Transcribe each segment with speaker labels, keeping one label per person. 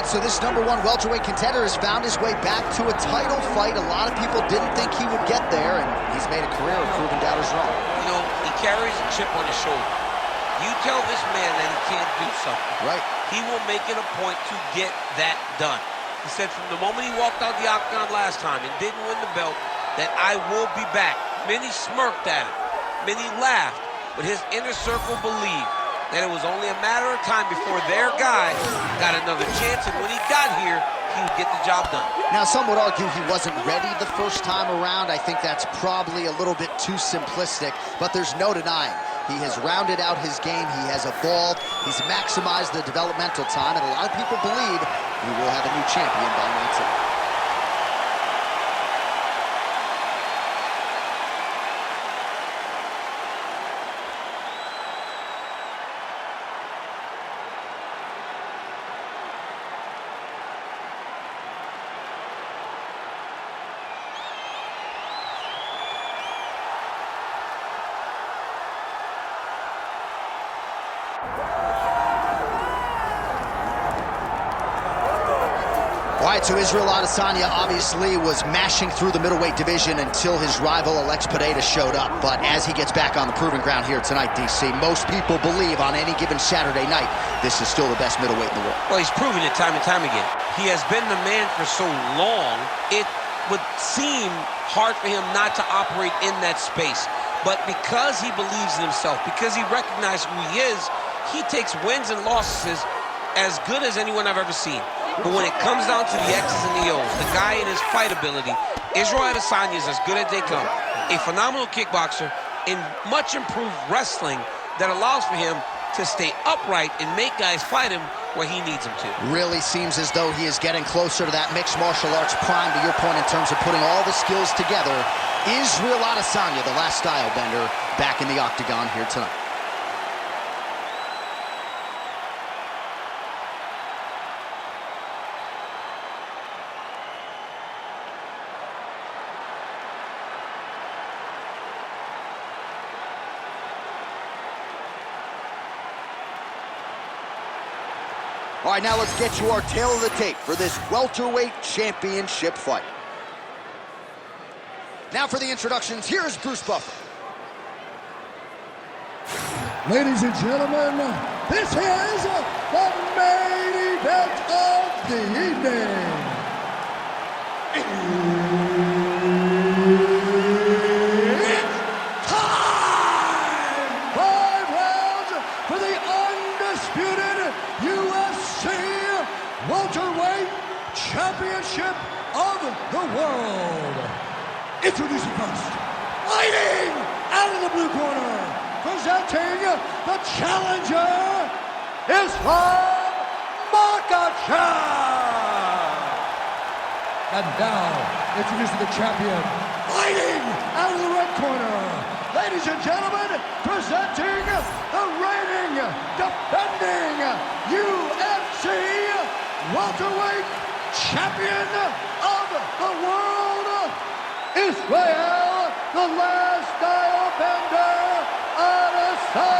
Speaker 1: right, so this #1 welterweight contender has found his way back to a title fight. A lot of people didn't think he would get there, and he's made a career of proving doubters wrong.
Speaker 2: You know, he carries a chip on his shoulder. You tell this man that he can't do something.
Speaker 1: Right.
Speaker 2: He will make it a point to get that done. He said from the moment he walked out the octagon last time and didn't win the belt, that I will be back. Many smirked at him. Many laughed. But his inner circle believed that it was only a matter of time before their guy got another chance, and when he got here, he would get the job done.
Speaker 1: Now, some would argue he wasn't ready the first time around. I think that's probably a little bit too simplistic, but there's no denying. He has rounded out his game, he has evolved, he's maximized the developmental time, and a lot of people believe we will have a new champion by night tonight. All right, so Israel Adesanya obviously was mashing through the middleweight division until his rival Alex Pereira showed up. But as he gets back on the proving ground here tonight, DC, most people believe on any given Saturday night, this is still the best middleweight in the world.
Speaker 2: Well, he's proven it time and time again. He has been the man for so long, it would seem hard for him not to operate in that space. But because he believes in himself, because he recognizes who he is, he takes wins and losses as good as anyone I've ever seen. But when it comes down to the X's and the O's, the guy in his fight ability, Israel Adesanya is as good as they come. A phenomenal kickboxer in much improved wrestling that allows for him to stay upright and make guys fight him where he needs them to.
Speaker 1: Really seems as though he is getting closer to that mixed martial arts prime, to your point, in terms of putting all the skills together. Israel Adesanya, the last style bender, back in the octagon here tonight. All right, now let's get you our tail of the tape for this welterweight championship fight. Now for the introductions, here's Bruce Buffer.
Speaker 3: Ladies and gentlemen, this is the main event of the evening. It's time! 5 rounds for the undisputed UFC welterweight championship of the world. Introducing first, fighting out of the blue corner, presenting the challenger, Islam Makhachev. And now, introducing the champion, fighting out of the red corner, ladies and gentlemen, presenting the reigning, defending UFC welterweight champion of the world, Israel, the last style bender, Adesanya.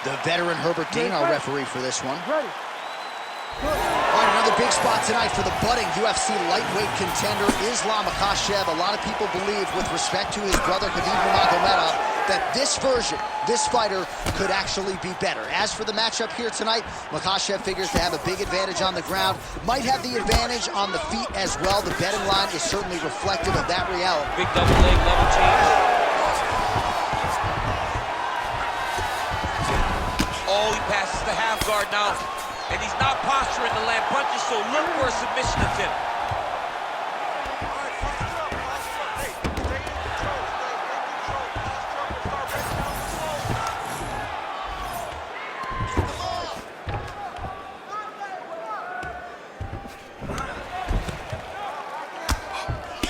Speaker 1: The veteran Herbert Dean, our referee for this one.
Speaker 3: Ready.
Speaker 1: All right, another big spot tonight for the budding UFC lightweight contender, Islam Makhachev. A lot of people believe, with respect to his brother Khabib Nurmagomedov, that this version, this fighter, could actually be better. As for the matchup here tonight, Makhachev figures to have a big advantage on the ground, might have the advantage on the feet as well. The betting line is certainly reflective of that reality.
Speaker 2: Big double leg level change. Oh, he passes the half guard now. And he's not posturing to land punches, so look for a submission attempt.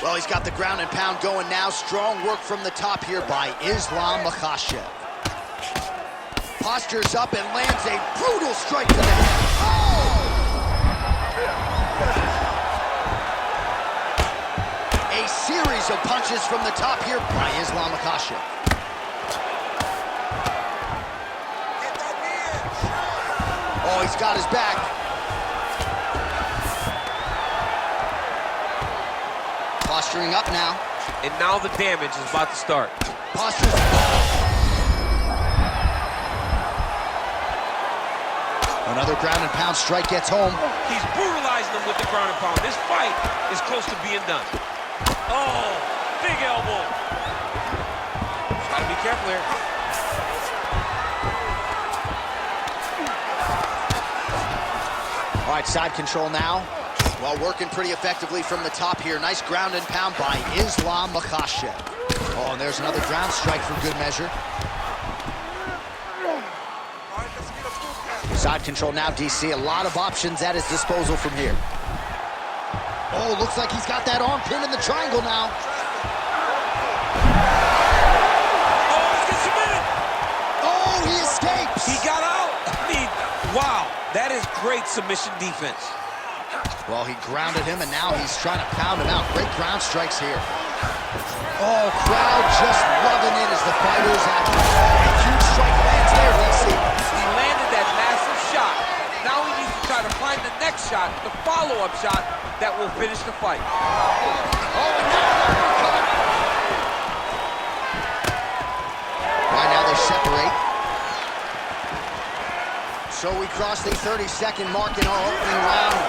Speaker 1: Well, he's got the ground and pound going now. Strong work from the top here by Islam Makhachev. Postures up and lands a brutal strike to the head. A series of punches from the top here by Islam Makhachev. he's got his back. Posturing up now.
Speaker 2: And now the damage is about to start.
Speaker 1: Posture's... Another ground and pound strike gets home.
Speaker 2: He's brutalizing him with the ground and pound. This fight is close to being done. Oh, big elbow. Gotta be careful here.
Speaker 1: All right, side control now. Well, working pretty effectively from the top here. Nice ground and pound by Islam Makhachev. Oh, and there's another ground strike for good measure. Side control now, DC. A lot of options at his disposal from here. Oh, looks like he's got that arm pinned in the triangle now.
Speaker 2: Oh, he's getting submitted.
Speaker 1: Oh, he escapes.
Speaker 2: He got out. I mean, wow. That is great submission defense.
Speaker 1: Well, he grounded him, and now he's trying to pound him out. Great ground strikes here. Oh, crowd just loving it as the fighters after. A huge strike lands there, DC.
Speaker 2: He landed that massive shot. Now he needs to try to find the next shot, the follow-up shot that will finish the fight.
Speaker 1: Oh, and now right now they separate. So we cross the 30-second mark in our opening round.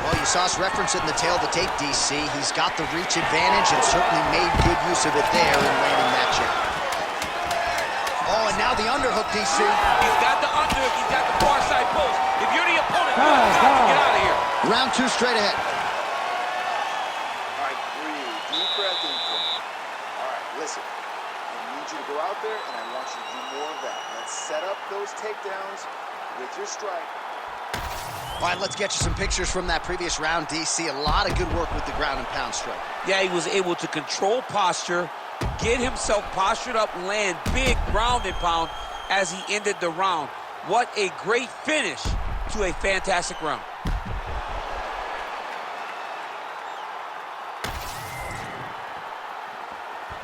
Speaker 1: Well, you saw us reference it in the tail of the tape, DC. He's got the reach advantage and certainly made good use of it there in landing that jab. Oh, and now the underhook, DC.
Speaker 2: He's got the underhook, he's got the far side post. If you're the opponent, you have to get out of here.
Speaker 1: Round two straight ahead.
Speaker 4: All right, breathe. Deep breath in. All right, listen. I need you to go out there, and I want you to do more of that. Let's set up those takedowns with your strike.
Speaker 1: All right, let's get you some pictures from that previous round, DC. A lot of good work with the ground and pound strike.
Speaker 2: Yeah, he was able to control posture, get himself postured up, land big ground and pound as he ended the round. What a great finish to a fantastic round.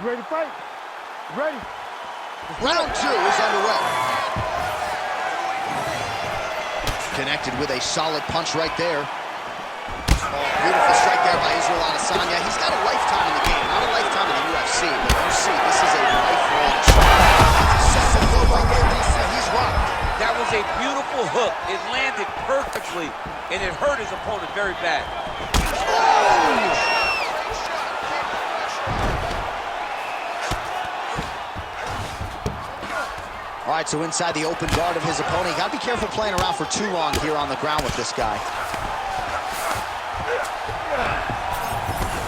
Speaker 5: You ready to fight? Ready?
Speaker 1: Round two is underway. Connected with a solid punch right there. Oh, beautiful strike there by Adesanya. He's got a lifetime in the game, not a lifetime in the UFC, but you see, this is a lifelong strike. Sets a blow right there, DC. He's rocked.
Speaker 2: That was a beautiful hook. It landed perfectly, and it hurt his opponent very bad.
Speaker 1: Oh! All right, so inside the open guard of his opponent. You gotta be careful playing around for too long here on the ground with this guy.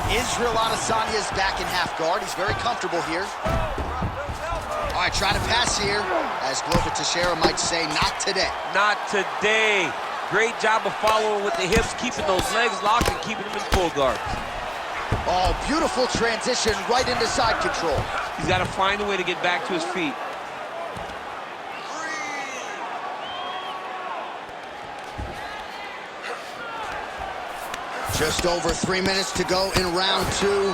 Speaker 1: Israel Adesanya is back in half guard. He's very comfortable here. All right, trying to pass here. As Glover Teixeira might say, not today.
Speaker 2: Not today. Great job of following with the hips, keeping those legs locked and keeping them in full guard.
Speaker 1: Oh, beautiful transition right into side control.
Speaker 2: He's got to find a way to get back to his feet.
Speaker 1: Just over 3 minutes to go in round two.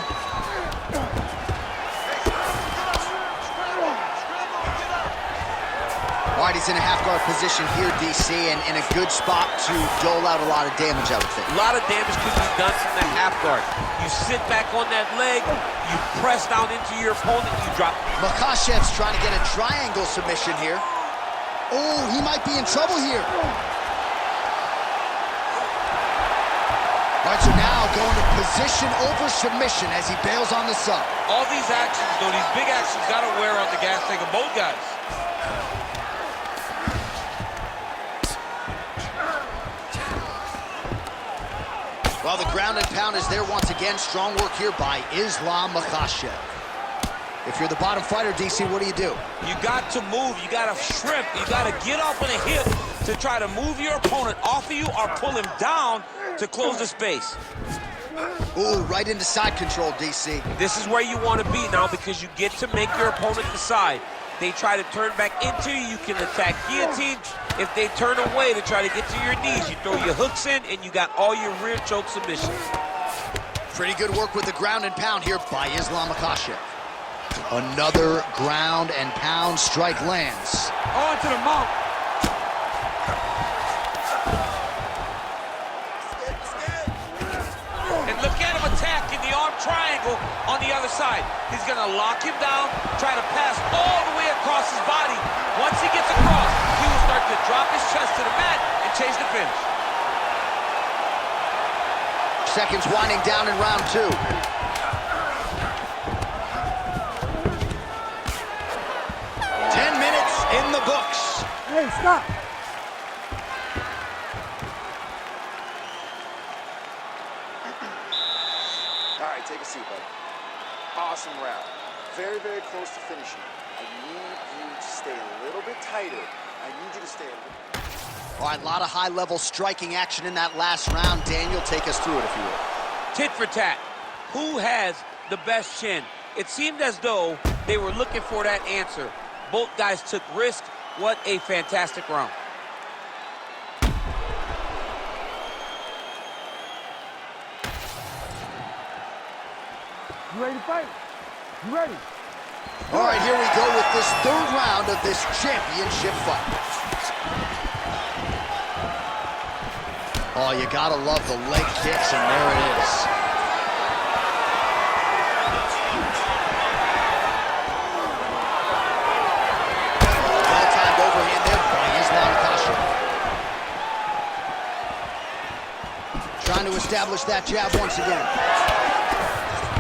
Speaker 1: All right, he's in a half-guard position here, DC, and in a good spot to dole out a lot of damage, I would think.
Speaker 2: A lot of damage could be done from the half guard. You sit back on that leg, you press down into your opponent, you drop.
Speaker 1: Makhachev's trying to get a triangle submission here. Oh, he might be in trouble here. All right, so now going to position over submission as he bails on the sub.
Speaker 2: All these actions, though, these big actions, got to wear on the gas tank of both guys.
Speaker 1: Well, the ground and pound is there once again. Strong work here by Islam Makhachev. If you're the bottom fighter, DC, what do?
Speaker 2: You got to move. You got to shrimp. You got to get up on a hip to try to move your opponent off of you or pull him down to close the space.
Speaker 1: Ooh, right into side control, DC.
Speaker 2: This is where you want to be now because you get to make your opponent decide. They try to turn back into you, you can attack guillotine. If they turn away to try to get to your knees, you throw your hooks in and you got all your rear choke submissions.
Speaker 1: Pretty good work with the ground and pound here by Islam Makhachev. Another ground and pound strike lands.
Speaker 2: On to the mount. And look at him attacking the arm triangle on the other side. He's going to lock him down, try to pass all the way across his body. Once he gets across, he will start to drop his chest to the mat and chase the finish.
Speaker 1: Seconds winding down in round 2. 10 minutes in the books.
Speaker 5: Hey, stop.
Speaker 4: All right, take a seat, buddy. Awesome round. Very, very close to finishing. I need you to stay a little bit tighter. I need you to stay a little bit.
Speaker 1: All right, a lot of high-level striking action in that last round. Daniel, take us through it, if you will.
Speaker 2: Tit for tat. Who has the best chin? It seemed as though they were looking for that answer. Both guys took risk. What a fantastic round.
Speaker 5: You ready to fight? You ready?
Speaker 1: All right, here we go with this third round of this championship fight. Oh, you gotta love the leg kicks, and there it is. Well-timed overhand there by Islam Makhachev. Trying to establish that jab once again.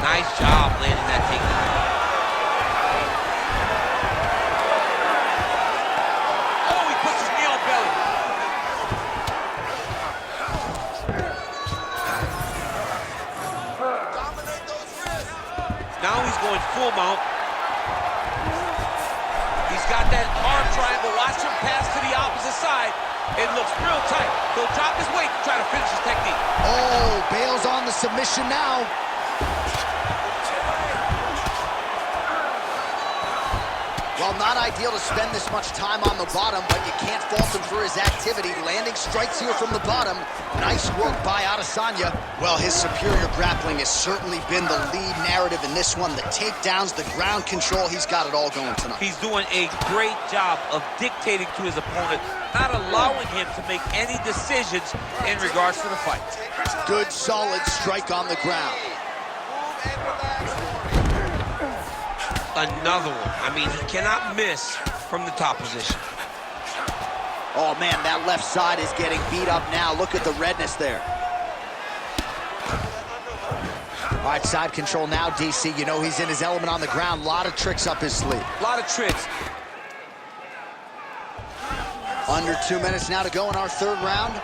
Speaker 2: Nice job landing that takedown. Oh, he puts his knee on belly. Now he's going full mount. He's got that arm triangle. Watch him pass to the opposite side. It looks real tight. He'll drop his weight to try to finish his technique.
Speaker 1: Oh, bails on the submission now. Well, not ideal to spend this much time on the bottom, but you can't fault him for his activity. Landing strikes here from the bottom. Nice work by Adesanya. Well, his superior grappling has certainly been the lead narrative in this one. The takedowns, the ground control, he's got it all going tonight.
Speaker 2: He's doing a great job of dictating to his opponent, not allowing him to make any decisions in regards to the fight.
Speaker 1: Good, solid strike on the ground.
Speaker 2: Another one. I mean, he cannot miss from the top position.
Speaker 1: Oh, man, that left side is getting beat up now. Look at the redness there. All right, side control now, DC. You know he's in his element on the ground. A lot of tricks up his sleeve.
Speaker 2: A lot of tricks.
Speaker 1: Under 2 minutes now to go in our third round.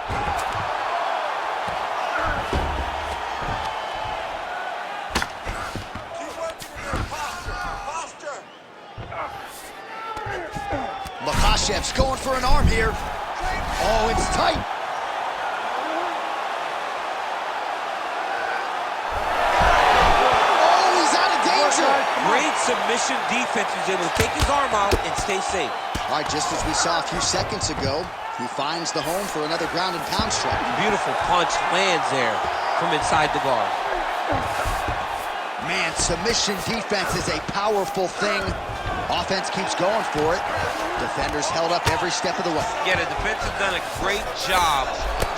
Speaker 1: Makhachev's going for an arm here. Oh, it's tight. Oh, he's out of danger.
Speaker 2: Great submission defense. He's able to take his arm out and stay safe.
Speaker 1: All right, just as we saw a few seconds ago, he finds the home for another ground and pound strike.
Speaker 2: Beautiful punch lands there from inside the guard.
Speaker 1: Man, submission defense is a powerful thing. Offense keeps going for it. Defenders held up every step of the way.
Speaker 2: Yeah, the defense has done a great job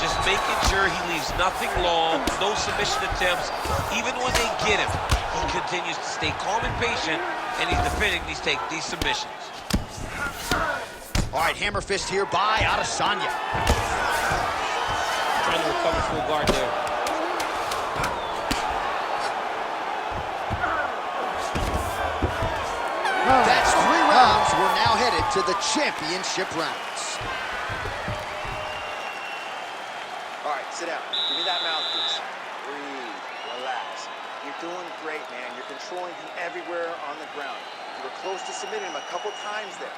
Speaker 2: just making sure he leaves nothing long, no submission attempts. Even when they get him, he continues to stay calm and patient, and he's defending these submissions.
Speaker 1: All right, hammer fist here by Adesanya.
Speaker 2: Trying to recover full guard there.
Speaker 1: That's 3 rounds. We're now headed to the championship rounds.
Speaker 4: All right, sit down. Give me that mouthpiece. Breathe. Relax. You're doing great, man. You're controlling him everywhere on the ground. You were close to submitting him a couple times there.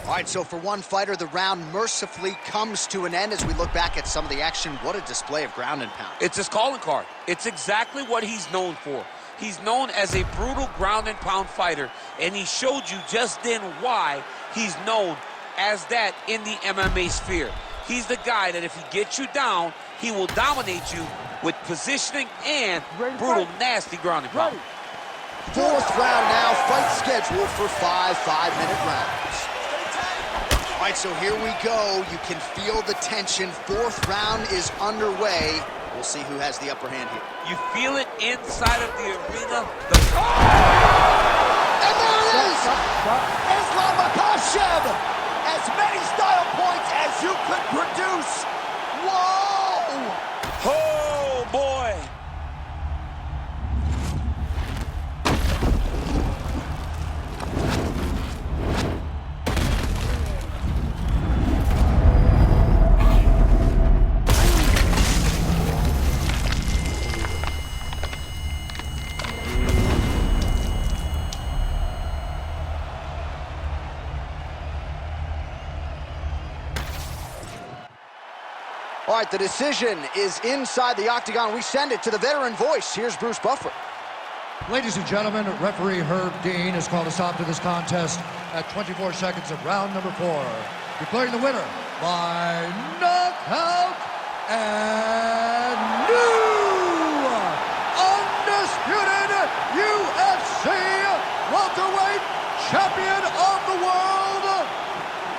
Speaker 1: All right, so for one fighter, the round mercifully comes to an end as we look back at some of the action. What a display of ground and pound.
Speaker 2: It's his calling card. It's exactly what he's known for. He's known as a brutal ground and pound fighter, and he showed you just then why he's known as that in the MMA sphere. He's the guy that if he gets you down, he will dominate you with positioning and brutal, nasty ground and pound.
Speaker 1: Fourth round now, fight scheduled for 5 5-minute rounds. All All right, so here we go. You can feel the tension. Fourth round is underway. We'll see who has the upper hand here.
Speaker 2: You feel it inside of the arena.
Speaker 1: And there it is! Islam Makhachev! As many style points as you could produce. Whoa!
Speaker 2: Oh, boy.
Speaker 1: All right, the decision is inside the octagon. We send it to the veteran voice. Here's Bruce Buffer.
Speaker 3: Ladies and gentlemen, referee Herb Dean has called a stop to this contest at 24 seconds of round number 4, declaring the winner by knockout and new undisputed UFC welterweight champion of the world,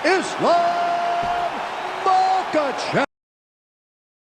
Speaker 3: Islam Makhachev.